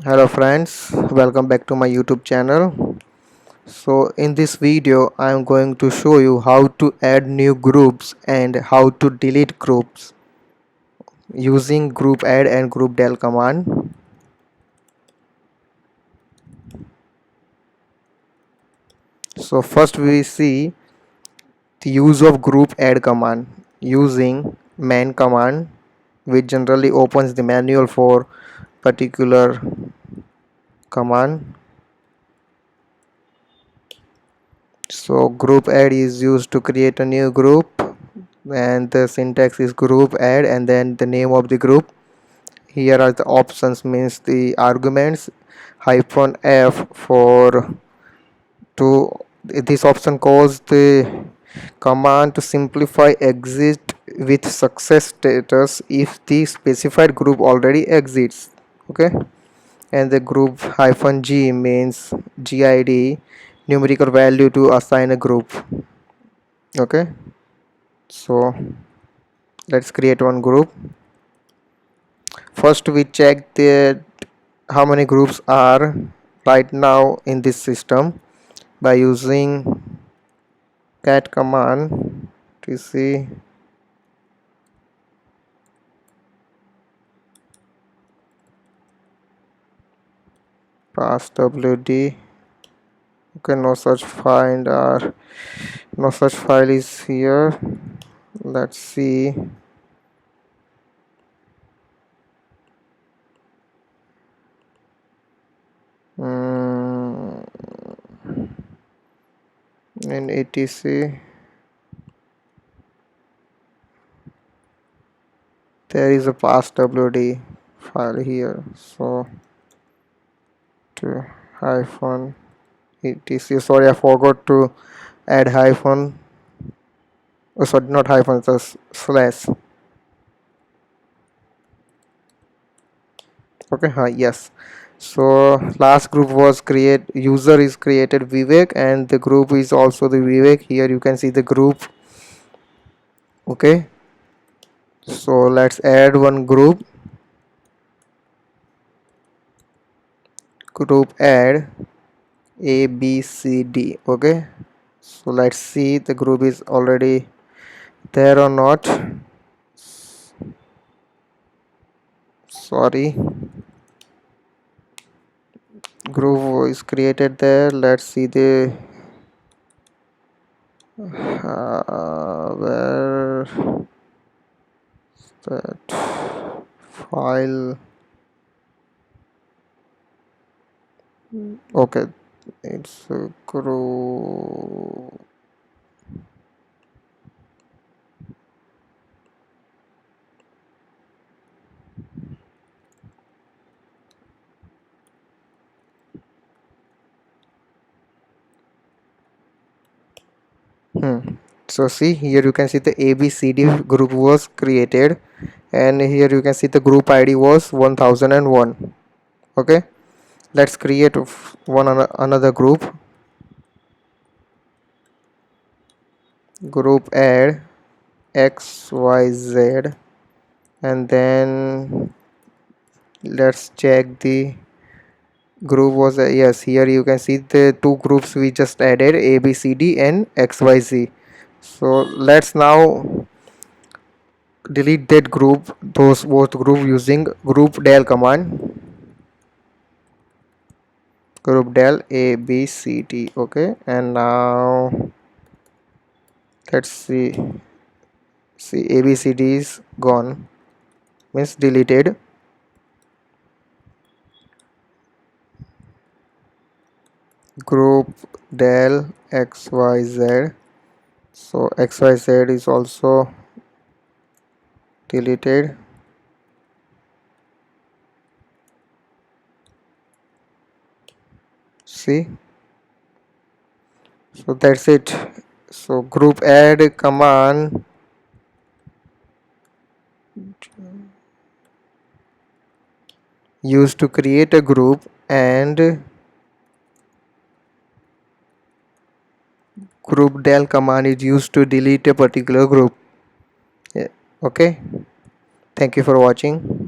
Hello friends, welcome back to my YouTube channel. So in this video I am going to show you how to add new groups and how to delete groups using groupadd and groupdel command. So first we see the use of groupadd command using man command, which generally opens the manual for particular command. So groupadd is used to create a new group, and the syntax is group add and then the name of the group. Here are the options, means the arguments, -f for to this option calls the command to simplify exit with success status if the specified group already exists. Okay, and the group -g means gid, numerical value to assign a group. Okay, so let's create one group. First we check that how many groups are right now in this system by using cat command to see passwd. Okay, no such find or no such file is here. Let's see. In etc there is a passwd file here, so to hyphen etc, sorry I forgot to add hyphen, oh sorry, not hyphen, it's a slash. Okay, yes. So last group was user is created Vivek and the group is also the Vivek. Here you can see the group. Okay, so let's add one group add ABCD. Okay, so let's see the group is already there or not. Sorry, group is created there. Let's see the where that file. Okay, it's a group. So see, here you can see the ABCD group was created, and here you can see the group ID was 1001. Okay, let's create another group add XYZ, and then let's check the group was yes, here you can see the two groups we just added, ABCD and XYZ. So let's now delete that group, those both group, using groupdel command. Groupdel ABCD. Okay, and now let's see ABCD is gone, means deleted. Groupdel XYZ, so XYZ is also deleted. See, so that's it. So group add command used to create a group, and groupdel command is used to delete a particular group. Yeah. Okay, thank you for watching.